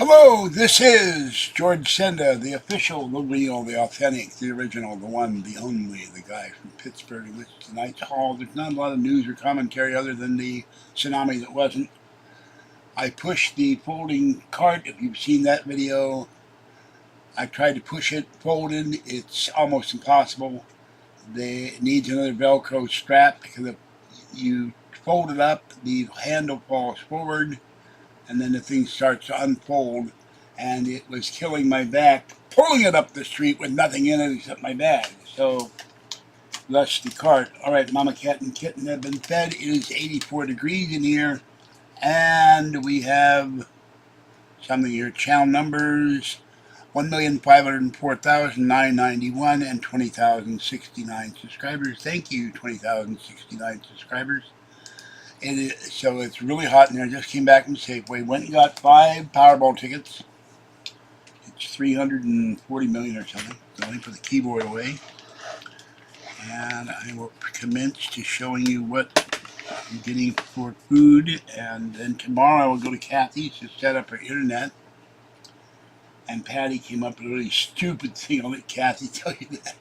Hello, this is George Senda, the official, the real, the authentic, the original, the one, the only, the guy from Pittsburgh. This is tonight's haul. There's not a lot of news or commentary other than the tsunami that wasn't. I pushed the folding cart. If you've seen that video, I tried to push it folded. It's almost impossible. It needs another Velcro strap because if you fold it up, the handle falls forward, and then the thing starts to unfold, and it was killing my back pulling it up the street with nothing in it except my bag. So thus the cart. Alright, Mama Cat and Kitten have been fed. It is 84 degrees in here, and we have something here. Channel numbers 1,504,991 and 20,069 subscribers. Thank you, 20,069 subscribers. So it's really hot in there. I just came back from Safeway. Went and got 5 Powerball tickets. It's 340 million or something. So let me put the keyboard away. And I will commence to showing you what I'm getting for food. And then tomorrow I will go to Kathy's to set up her internet. And Patty came up with a really stupid thing. I'll let Kathy tell you that.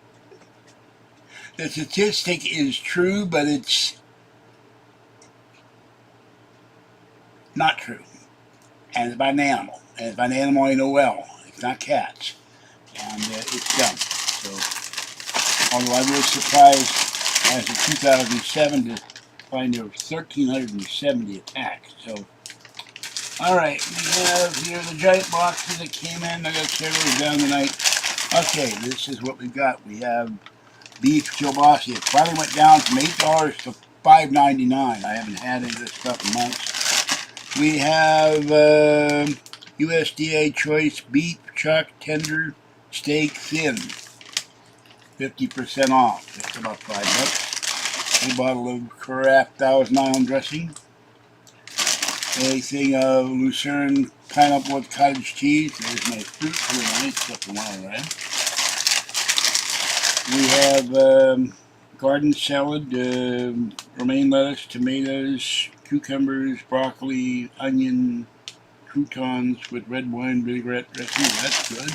The statistic is true, but it's not true. And it's about an animal. And it's about an animal I know well. It's not cats. And it's dumb. So, although I was surprised as of 2007 to find there were 1,370 attacks. So, alright, we have here the giant boxes that came in. I got several down tonight. Okay, this is what we've got. We have beef kielbasa. It finally went down from $8 to $5.99. I haven't had any of this stuff in months. We have USDA choice beef chuck tender steak thin, 50% off. That's about $5. A bottle of Kraft Thousand Island dressing. A thing of Lucerne pineapple with cottage cheese. There's my fruit for the night, except for one of that. We have garden salad, romaine lettuce, tomatoes, cucumbers, broccoli, onion, croutons with red wine vinaigrette dressing. That's good.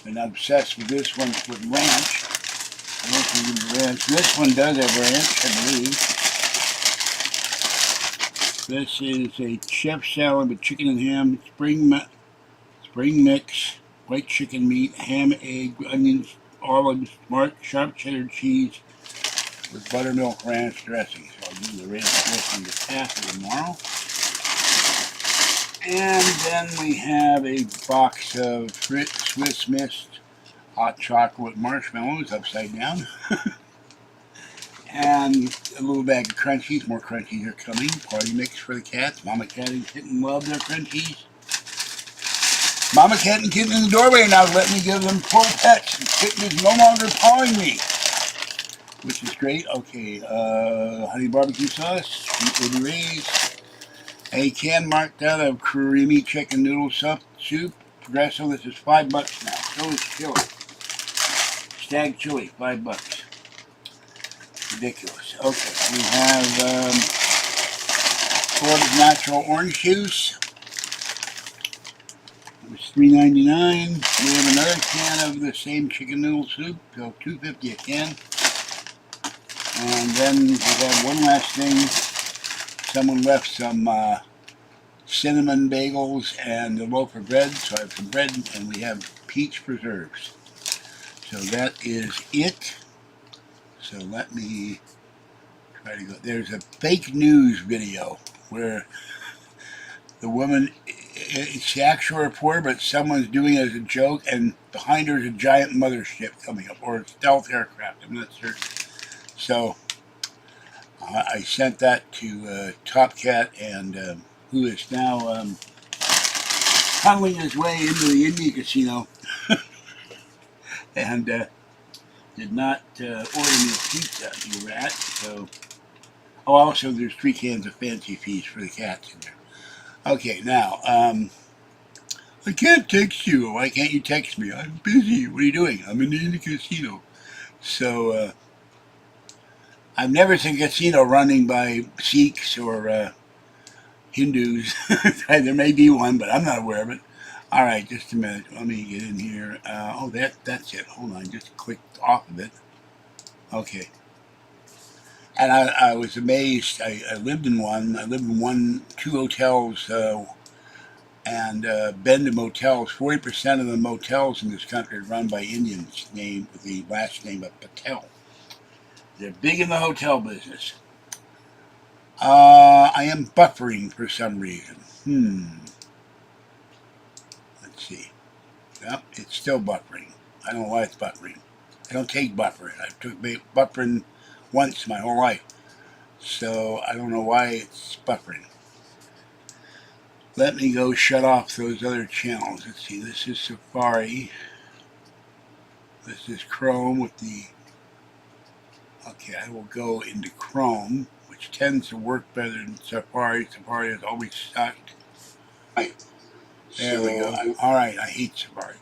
And I'm obsessed with this one with ranch. I don't think it's ranch. This one does have ranch, I believe. This is a chef salad with chicken and ham, spring mix, white chicken meat, ham, egg, onions, olives, sharp cheddar cheese with buttermilk ranch dressing. So I'll do the ranch dressing to Kathy tomorrow. And then we have a box of Swiss Miss hot chocolate marshmallows upside down. And a little bag of crunchies. More crunchies are coming. Party mix for the cats. Mama Cat and Kitten love their crunchies. Mama Cat and Kitten in the doorway now letting me give them full pets. And Kitten is no longer pawing me, which is great. Okay, honey barbecue sauce, sweet baby rays, a can marked out of creamy chicken noodle soup. Progresso, this is $5 now. So is chili. Stag chili, $5. Ridiculous. Okay, we have Florida's natural orange juice. It was $3.99. We have another can of the same chicken noodle soup, so $2.50 a can. And then we have one last thing. Someone left some cinnamon bagels and a loaf of bread. So I have some bread, and we have peach preserves. So that is it. So let me try to go. There's a fake news video where the woman, it's the actual report, but someone's doing it as a joke, and behind her is a giant mothership coming up, or a stealth aircraft. I'm not certain. So I sent that to Top Cat, and who is now tunneling his way into the Indian casino, and did not order me a pizza, you rat. So, oh, also there's 3 cans of Fancy Feast for the cats in there. Okay, now I can't text you. Why can't you text me? I'm busy. What are you doing? I'm in the Indian casino. So I've never seen a casino running by Sikhs or Hindus. There may be one, but I'm not aware of it. Alright, just a minute. Let me get in here. Oh, that's it. Hold on. Just clicked off of it. Okay. And I was amazed. I lived in one. I lived in two hotels, and been to motels. 40% of the motels in this country are run by Indians, named with the last name of Patel. They're big in the hotel business. I am buffering for some reason. Let's see. Yep, it's still buffering. I don't know why it's buffering. I don't take buffering. I've took buffering once my whole life. So I don't know why it's buffering. Let me go shut off those other channels. Let's see, this is Safari. This is Chrome with the... Okay, I will go into Chrome, which tends to work better than Safari. Safari has always sucked. Right. There we go. Alright, I hate Safari.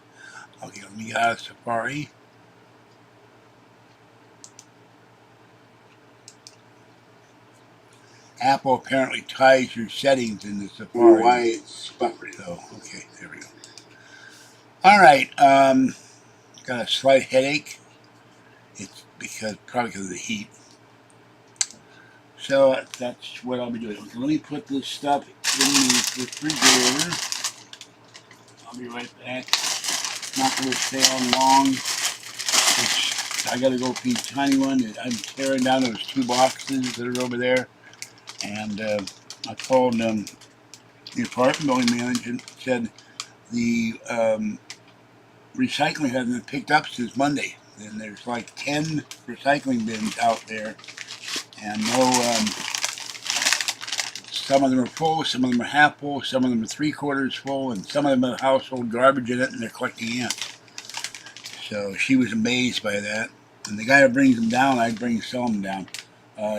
Okay, let me get out of Safari. Apple apparently ties your settings in the Safari. Why it's buffering. So, okay, there we go. Alright, got a slight headache. It's probably because of the heat. So that's what I'll be doing. Okay, let me put this stuff in the refrigerator. I'll be right back. Not going to stay on long. I got to go feed Tiny One. I'm tearing down those 2 boxes that are over there. And I called the apartment building manager and said the recycling hasn't been picked up since Monday. And there's like 10 recycling bins out there. And no, some of them are full, some of them are half full, some of them are 3/4 full, and some of them have household garbage in it, and they're collecting ants. So she was amazed by that. And the guy who brings them down, I bring some of them down.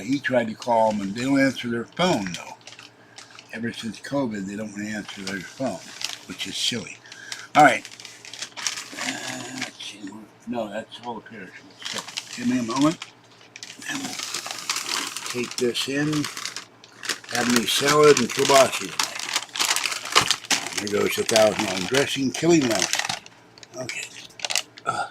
He tried to call them, and they don't answer their phone, though. Ever since COVID, they don't answer their phone, which is silly. All right. Let's see. No, that's all the perishables. So give me a moment, and we'll take this in. Have me salad and kielbasa tonight. There goes the 1,000-gallon dressing, killing mouse. Okay. Oh.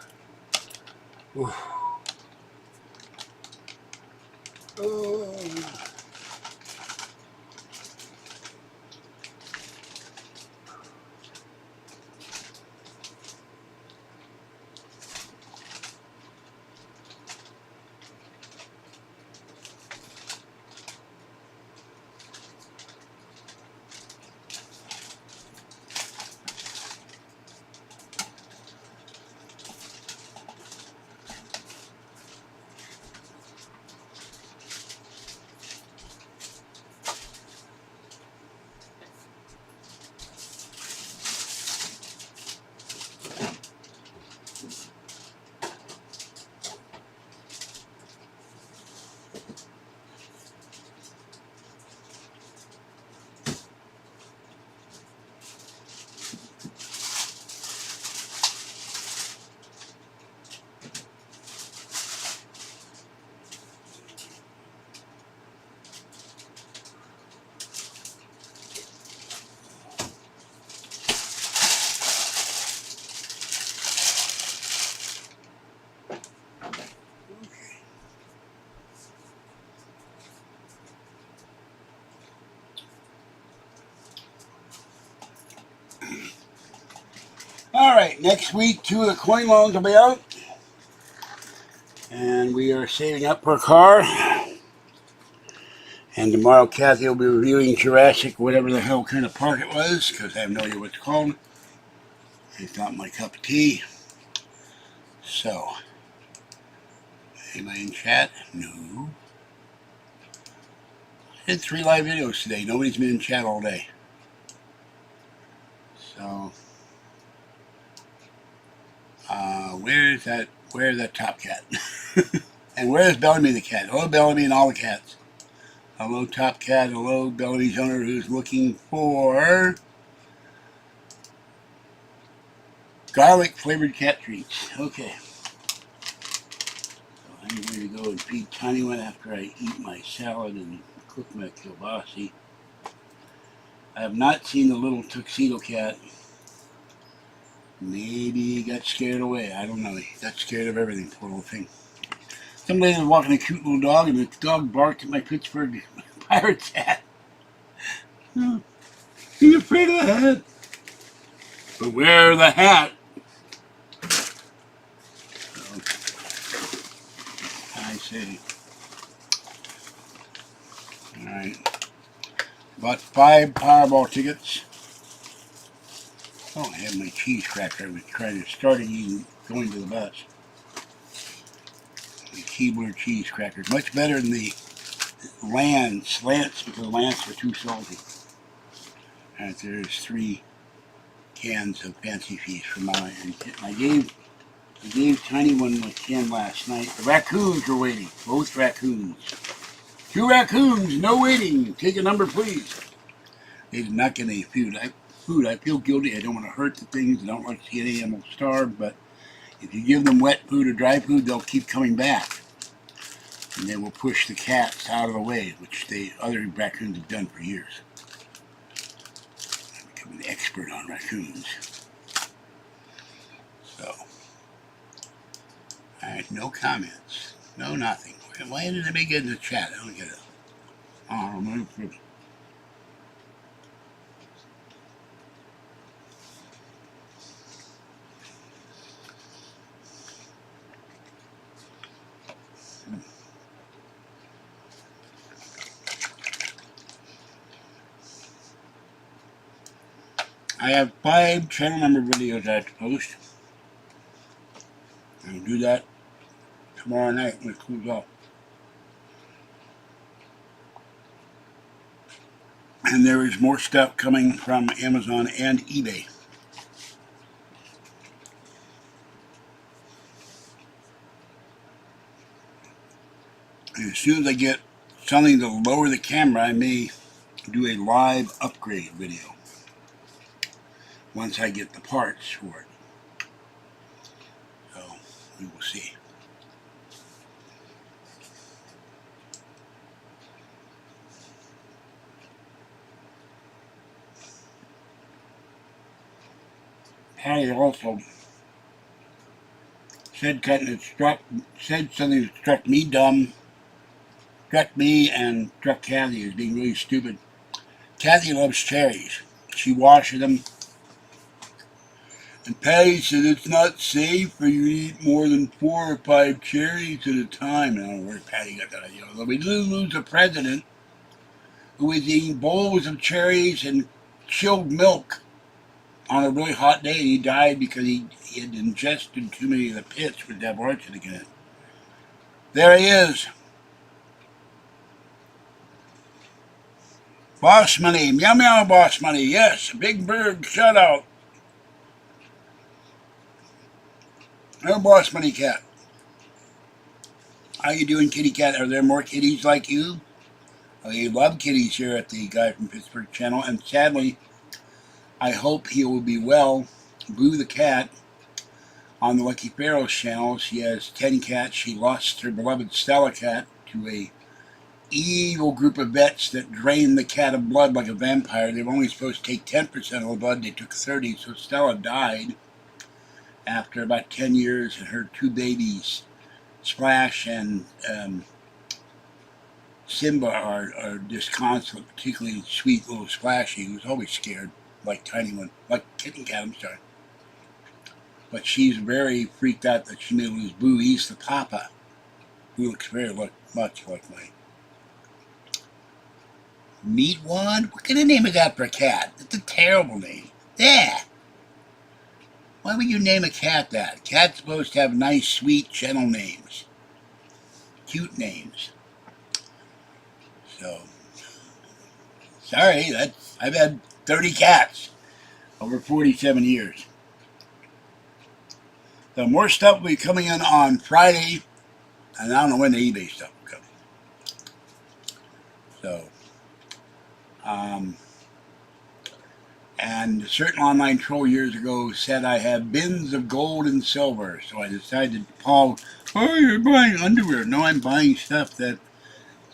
Alright, next week 2 of the coin loans will be out. And we are saving up for a car. And tomorrow Kathy will be reviewing Jurassic, whatever the hell kind of park it was, because I have no idea what it's called. It's not my cup of tea. So, anybody in chat? No. I did 3 live videos today. Nobody's been in chat all day. So, where's that top cat? And where's Bellamy the cat? Hello, Bellamy and all the cats. Hello, top cat. Hello, Bellamy's owner who's looking for garlic flavored cat treats. Okay. So I'm going to go and feed Tiny One after I eat my salad and cook my kielbasa. I have not seen the little tuxedo cat. Maybe he got scared away. I don't know. He got scared of everything, poor little thing. Somebody was walking a cute little dog, and the dog barked at my Pittsburgh Pirates hat. Oh, he's afraid of the hat. But wear the hat. So, I say. Alright. Bought 5 Powerball tickets. Oh, I have my cheese cracker. I was trying to start eating going to the bus. The Keebler cheese crackers. Much better than the slants, because the Lance are too salty. Alright, there's 3 cans of fancy feast from my and I gave Tiny one a can last night. The raccoons were waiting. Both raccoons. 2 raccoons, no waiting. Take a number, please. They did not get any food. I feel guilty. I don't want to hurt the things. I don't like to see any animals starve, but if you give them wet food or dry food, they'll keep coming back. And they will push the cats out of the way, which the other raccoons have done for years. I'm becoming an expert on raccoons. So, alright, no comments. No nothing. Why did they get in the chat? I don't get it. Oh, no. I have 5 channel number videos I have to post. I'll do that tomorrow night when it cools off. And there is more stuff coming from Amazon and eBay. And as soon as I get something to lower the camera, I may do a live upgrade video once I get the parts for it. So we will see. Patty also said something that struck me dumb, struck me and struck Kathy as being really stupid. Kathy loves cherries. She washes them. And Patty said it's not safe for you to eat more than 4 or 5 cherries at a time. I don't know where Patty got that idea. We lose a president who was eating bowls of cherries and chilled milk on a really hot day. He died because he had ingested too many of the pits with that arsenic in it. There he is. Boss Money. Meow meow, Boss Money. Yes, Big Bird, shout out. No Boss Money Cat. How you doing, kitty cat? Are there more kitties like you? We love kitties here at the Guy from Pittsburgh channel, and sadly, I hope he will be well. Boo the cat on the Lucky Pharaoh's channel. She has 10 cats. She lost her beloved Stella cat to a evil group of vets that drained the cat of blood like a vampire. They were only supposed to take 10% of the blood. They took 30, so Stella died after about 10 years, and her 2 babies, Splash and Simba, are disconsolate, particularly sweet little Splashy, who's always scared, like Tiny One, like Kitten Cat, I'm sorry. But she's very freaked out that she may lose Boo. He's the papa, who looks very much like my Meat Wad. What kind of name is that for a cat? It's a terrible name. Yeah. Why would you name a cat that? Cat's supposed to have nice, sweet, gentle names. Cute names. So, sorry, I've had 30 cats over 47 years. So more stuff will be coming in on Friday, and I don't know when the eBay stuff will come. So, and a certain online troll years ago said I have bins of gold and silver, so I decided, Paul, oh, you're buying underwear. No, I'm buying stuff that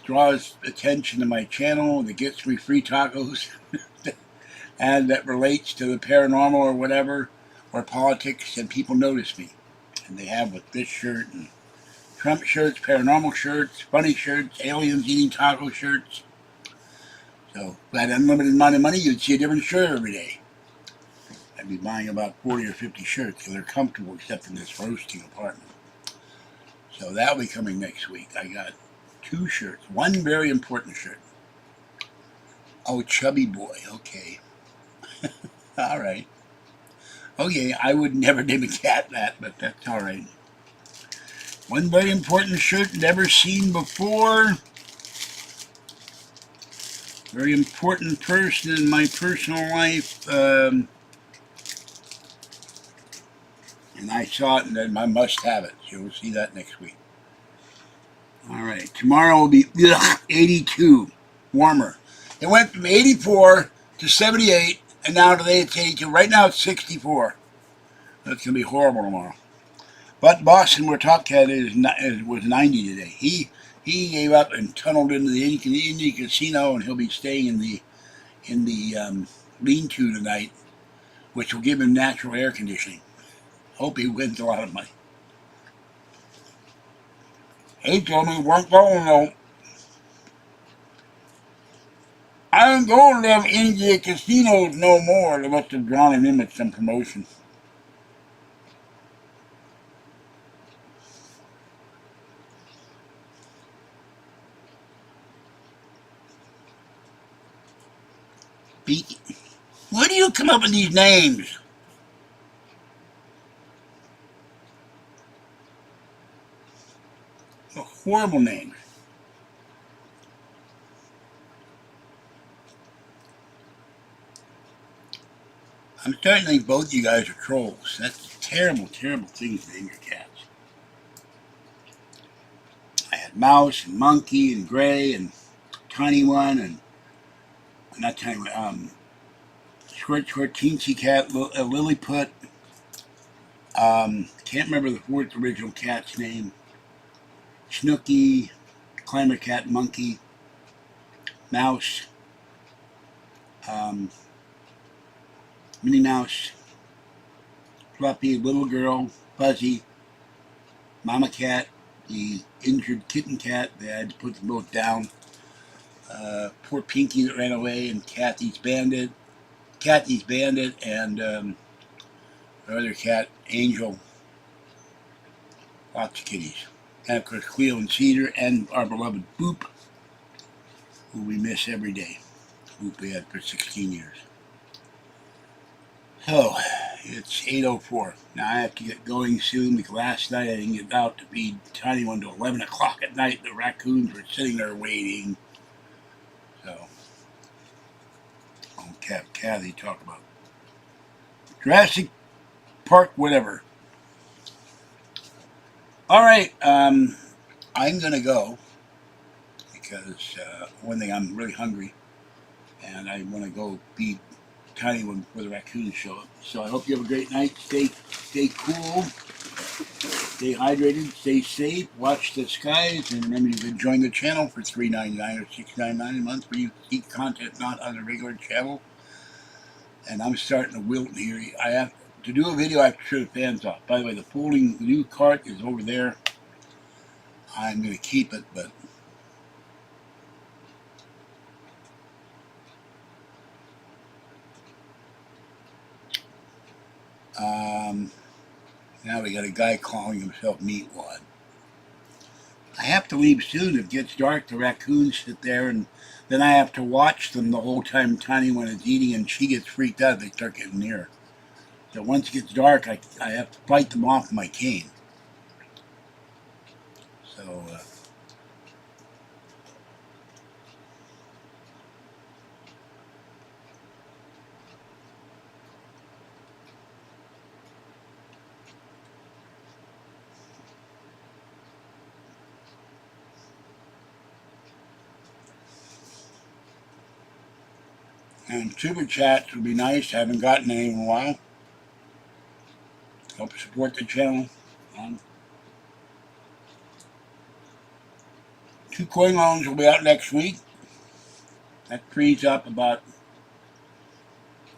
draws attention to my channel, that gets me free tacos, and that relates to the paranormal or whatever, or politics, and people notice me. And they have with this shirt and Trump shirts, paranormal shirts, funny shirts, aliens eating taco shirts. So if I had an unlimited amount of money, you'd see a different shirt every day. I'd be buying about 40 or 50 shirts because they're comfortable except in this roasting apartment. So that'll be coming next week. I got 2 shirts. One very important shirt. Oh, chubby boy. Okay. All right. Okay, I would never name a cat that, but that's all right. One very important shirt never seen before. Very important person in my personal life. And I saw it, and then I must have it. So we'll see that next week. All right. Tomorrow will be 82. Warmer. It went from 84 to 78, and now today it's 82. Right now it's 64. That's going to be horrible tomorrow. But Boston, where Top Cat was 90 today. He gave up and tunneled into the Indian Casino, and he'll be staying in the lean-to tonight, which will give him natural air conditioning. Hope he wins a lot of money. He told me, weren't going though. I don't go to them Indian casinos no more. They must have drawn him in with some promotion. Where do you come up with these names? They're horrible names. I'm starting to think both you guys are trolls. That's a terrible, terrible thing to name your cats. I had Mouse and Monkey and Gray and Tiny One and not Tiny One, Short Teensy Cat, Lilliput. Can't remember the 4th original cat's name. Snooky, Climber Cat, Monkey, Mouse, Minnie Mouse, Fluffy, Little Girl, Fuzzy, Mama Cat, the injured kitten cat. They had to put them both down. Poor Pinky that ran away, and Kathy's Bandit, and the other cat, Angel. Lots of kitties. And of course Cleo and Cedar, and our beloved Boop, who we miss every day. Boop we had for 16 years. So, it's 8:04. Now I have to get going soon because last night I didn't get out to feed Tiny One till 11 o'clock at night. The raccoons were sitting there waiting. So, I'll have Kathy talk about Jurassic Park, whatever. Alright, I'm going to go because, one thing, I'm really hungry and I want to go feed Tiny One before the raccoons show up. So I hope you have a great night. Stay cool, stay hydrated, stay safe, watch the skies, and remember you can join the channel for $3.99 or $6.99 a month where you seek content not on the regular channel. And I'm starting to wilt here. I have to do a video. I have to turn the fans off. By the way, the folding new cart is over there. I'm going to keep it, but now we got a guy calling himself Meatwad. I have to leave soon. It gets dark. The raccoons sit there, and then I have to watch them the whole time Tiny One is eating, and she gets freaked out if they start getting near. So once it gets dark, I have to fight them off with my cane. So, and super chats would be nice. I haven't gotten any in a while. Help support the channel. 2 coin loans will be out next week. That frees up about,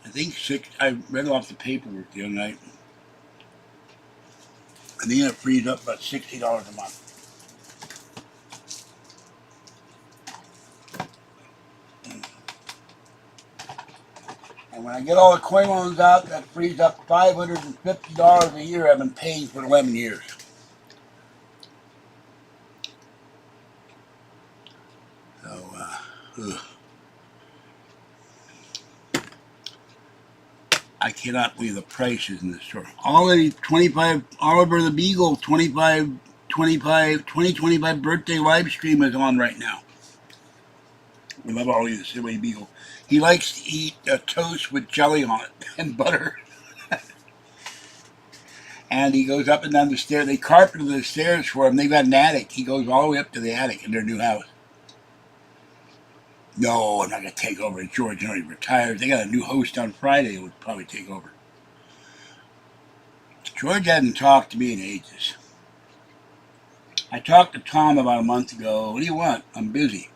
I think 6. I read off the paperwork the other night. And then it frees up about $60 a month. And when I get all the coin loans out, that frees up $550 a year I've been paying for 11 years. So, I cannot believe the prices in this store. Already 25, Oliver the Beagle, 2025 birthday live stream is on right now. We love Ollie the Silly Beagle. He likes to eat toast with jelly on it and butter. And he goes up and down the stairs. They carpeted the stairs for him. They've got an attic. He goes all the way up to the attic in their new house. No, I'm not going to take over. George already retired. They got a new host on Friday who would probably take over. George hadn't talked to me in ages. I talked to Tom about a month ago. What do you want? I'm busy.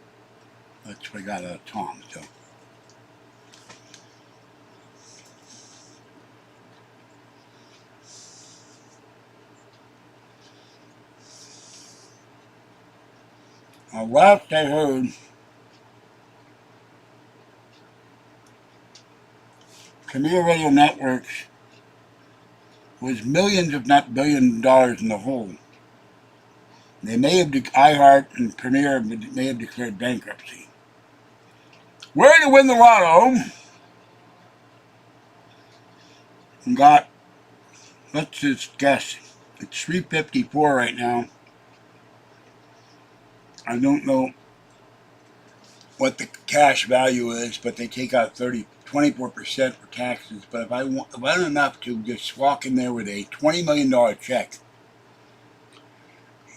That's what I got out of Tom. So. Last I heard, Premier Radio Networks was millions, if not $1 billion, in the hole. They may have, iHeart and Premier may have declared bankruptcy. Where to win the lotto? And got, let's just guess, it's 354 right now. I don't know what the cash value is, but they take out 24% for taxes. But if I want enough to just walk in there with a $20 million check,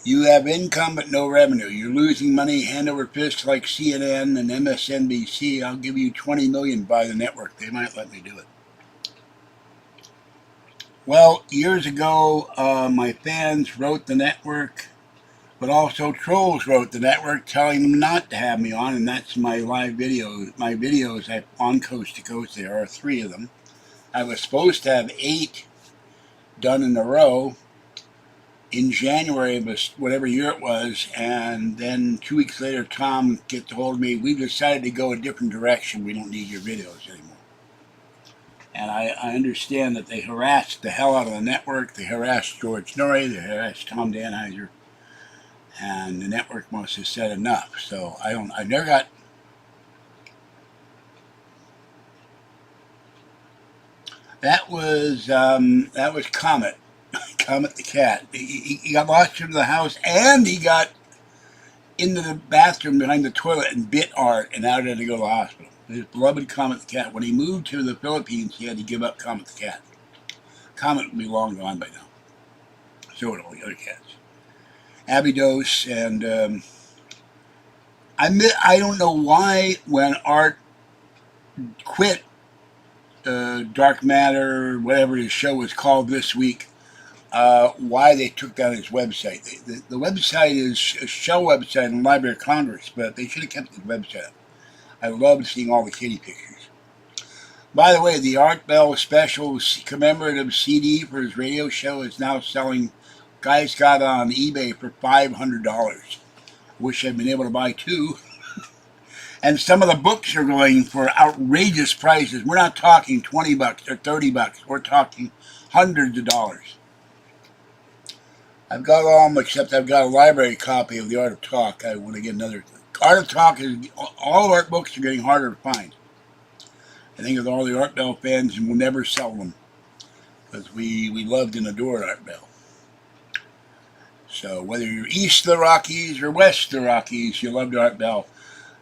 you have income but no revenue. You're losing money hand over fist like CNN and MSNBC. I'll give you $20 million by the network. They might let me do it. Well, years ago, my fans wrote the network, but also trolls wrote the network telling them not to have me on, and that's my live videos. My videos on Coast to Coast. There are 3 of them. I was supposed to have 8 done in a row in January of whatever year it was, and then 2 weeks later, Tom gets a hold of me. We've decided to go a different direction. We don't need your videos anymore. And I understand that they harassed the hell out of the network. They harassed George Norrie. They harassed Tom Danheiser. And the network must have said enough. So I never got. That was Comet. Comet the cat. He got lost into the house, and he got into the bathroom behind the toilet and bit Art, and now had to go to the hospital. His beloved Comet the cat. When he moved to the Philippines, he had to give up Comet the cat. Comet would be long gone by now. So would all the other cats. Abydos, and I don't know why when Art quit Dark Matter, whatever his show was called this week, why they took down his website. The website is a shell website in the Library of Congress, but they should have kept the website up. I loved seeing all the kitty pictures. By the way, the Art Bell special commemorative CD for his radio show is now selling. Guys got it on eBay for $500. Wish I'd been able to buy 2. And some of the books are going for outrageous prices. We're not talking $20 or $30. We're talking hundreds of dollars. I've got all of them except I've got a library copy of The Art of Talk. I want to get another. Art of Talk is, all of Art books are getting harder to find. I think of all the Art Bell fans, and we'll never sell them because we loved and adored Art Bell. So whether you're east of the Rockies or west of the Rockies, you loved Art Bell.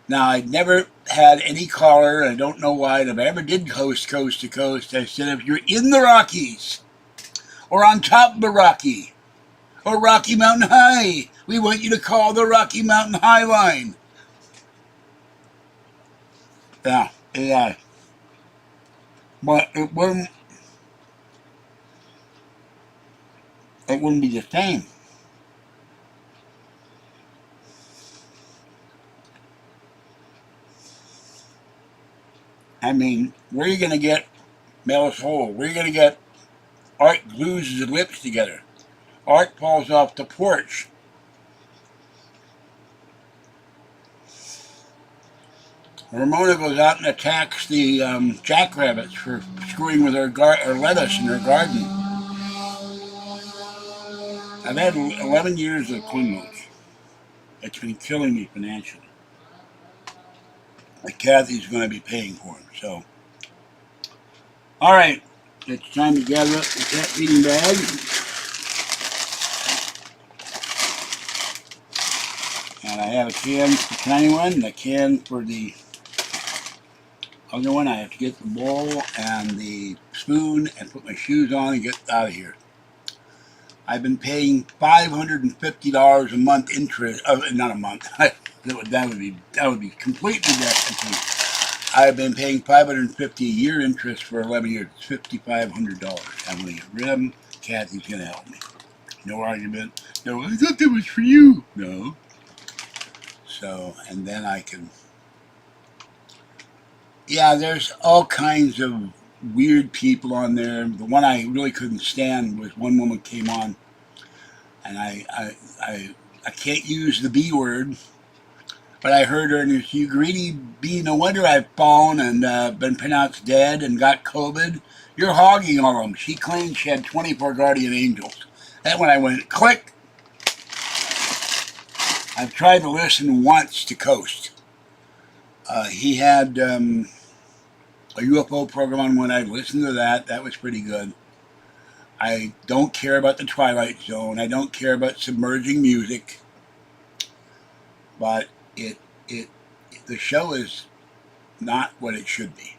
Now, I'd never had any caller, and I don't know why, if I ever did host Coast to Coast, I said, if you're in the Rockies, or on top of a Rocky, or Rocky Mountain High, we want you to call the Rocky Mountain High line. Yeah. But it wouldn't be the same. I mean, where are you going to get Melis Hole? Where are you going to get Art glues his lips together? Art falls off the porch. Ramona goes out and attacks the jackrabbits for screwing with her lettuce in her garden. I've had 11 years of corn mulch. It's been killing me financially. But Kathy's going to be paying for them. So, all right, it's time to gather up the cat feeding bag. And I have a can for the tiny one and a can for the other one. I have to get the bowl and the spoon and put my shoes on and get out of here. I've been paying $550 a month interest. Not a month. that would be completely destitute. I've been paying $550 a year interest for 11 years. It's $5,500. I'm going to get rid of them. Kathy's going to help me. No argument. No, I thought that was for you. No. So, and then I can. Yeah, there's all kinds of weird people on there. The one I really couldn't stand was one woman came on, and I can't use the B word, but I heard her, and you greedy bee, no wonder I've fallen and been pronounced dead and got COVID. You're hogging all of them. She claimed she had 24 guardian angels. That when I went, click. I've tried to listen once to Coast. He had a UFO program on when I listened to that. That was pretty good. I don't care about the Twilight Zone. I don't care about submerging music. But the show is not what it should be.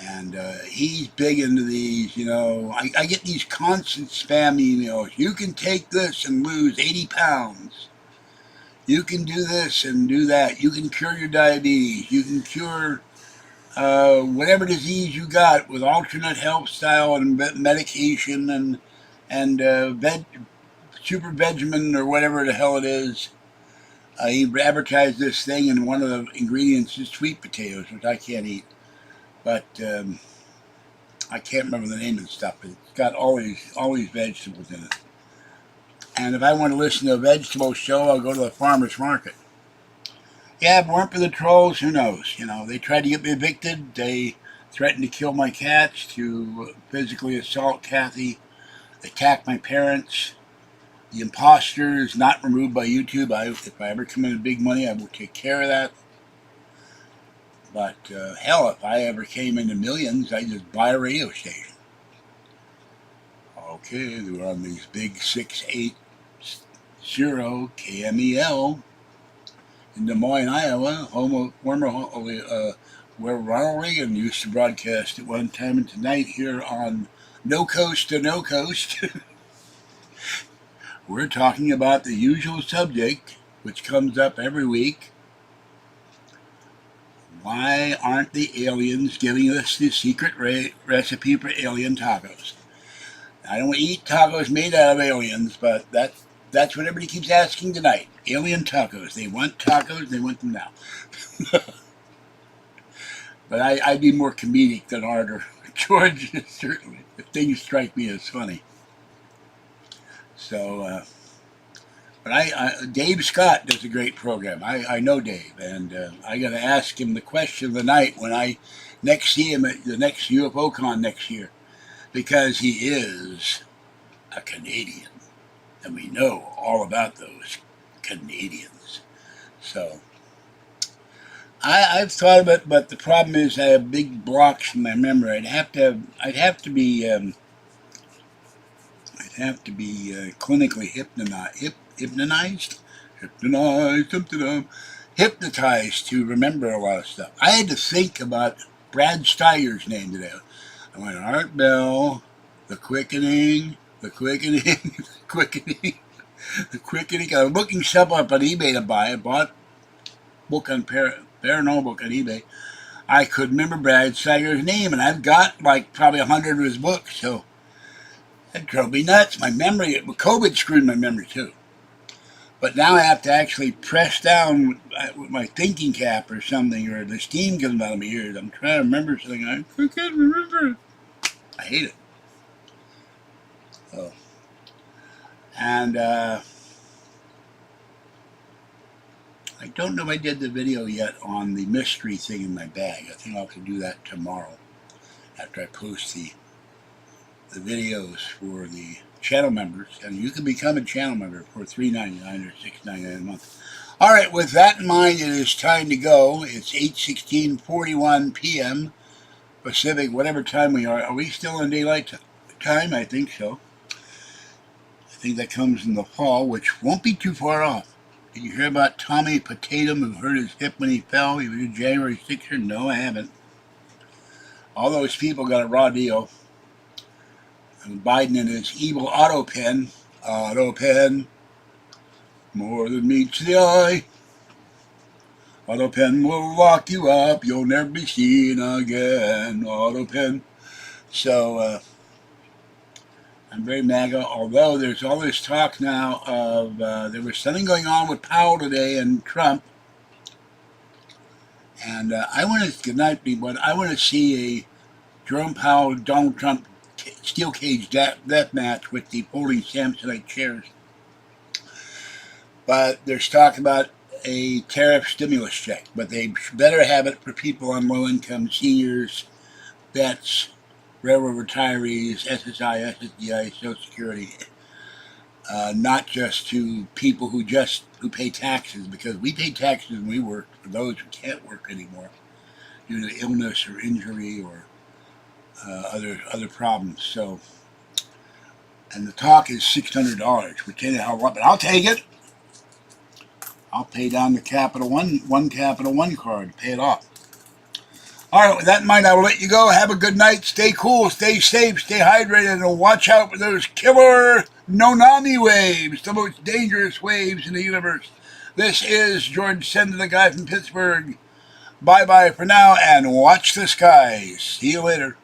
And he's big into these, I get these constant spam emails. You can take this and lose 80 pounds. You can do this and do that. You can cure your diabetes. You can cure whatever disease you got with alternate health style and medication and super vegemin or whatever the hell it is. He advertised this thing, and one of the ingredients is sweet potatoes, which I can't eat. But I can't remember the name of the stuff. But it's got all these vegetables in it. And if I want to listen to a vegetable show, I'll go to the farmer's market. Yeah, if it weren't for the trolls, who knows? They tried to get me evicted. They threatened to kill my cats, to physically assault Kathy, attack my parents. The imposter is not removed by YouTube. If I ever come into big money, I will take care of that. But hell, if I ever came into millions, I'd just buy a radio station. Okay, they were on these big 680 KMEL in Des Moines, Iowa, home of where Ronald Reagan used to broadcast at one time, and tonight here on No Coast to No Coast, we're talking about the usual subject, which comes up every week. Why aren't the aliens giving us the secret recipe for alien tacos? I don't eat tacos made out of aliens, but that's what everybody keeps asking tonight. Alien tacos. They want tacos. They want them now. But I'd be more comedic than art, or George, certainly. Things strike me as funny. So, but Dave Scott does a great program. I know Dave, and I got to ask him the question of the night when I next see him at the next UFO Con next year, because he is a Canadian, and we know all about those Canadians. So I've thought of it, but the problem is I have big blocks in my memory. I'd have to be clinically hypnotized to remember a lot of stuff. I had to think about Brad Steiger's name today. I went, Art Bell, the quickening, the quickening. I'm looking stuff up on eBay to buy. I bought a book on paranormal book on eBay. I could remember Brad Steiger's name, and I've got like probably 100 of his books, so that drove me nuts. My memory, COVID screwed my memory too. But now I have to actually press down with my thinking cap or something, or the steam comes out of my ears. I'm trying to remember something. I can't remember it. I hate it. So, And I don't know if I did the video yet on the mystery thing in my bag. I think I'll have to do that tomorrow after I post the videos for the channel members. And you can become a channel member for $3.99 or $6.99 a month. All right, with that in mind, it is time to go. It's 8:41 p.m. Pacific, whatever time we are. Are we still in daylight time? I think so. I think that comes in the fall, which won't be too far off. Did you hear about Tommy Potatum, who hurt his hip when he fell? He was a January 6er? No, I haven't. All those people got a raw deal. And Biden and his evil auto pen, more than meets the eye. Auto pen will lock you up, you'll never be seen again. Auto pen. So, I'm very MAGA, although there's all this talk now of, there was something going on with Powell today and Trump. And I want to, good night, everyone. I want to see a Jerome Powell, Donald Trump steel cage death match with the folding Samsonite chairs. But there's talk about a tariff stimulus check, but they better have it for people on low income, seniors, vets, railroad retirees, SSI, SSDI, Social Security, not just to people who pay taxes, because we pay taxes when we work for those who can't work anymore due to illness or injury or other problems. So, and the talk is $600, which ain't a hell of a lot, but I'll take it. I'll pay down the Capital One Capital One card, pay it off. All right, with that in mind, I will let you go. Have a good night. Stay cool, stay safe, stay hydrated, and watch out for those killer Nonami waves, the most dangerous waves in the universe. This is George Senda, the guy from Pittsburgh. Bye-bye for now, and watch the skies. See you later.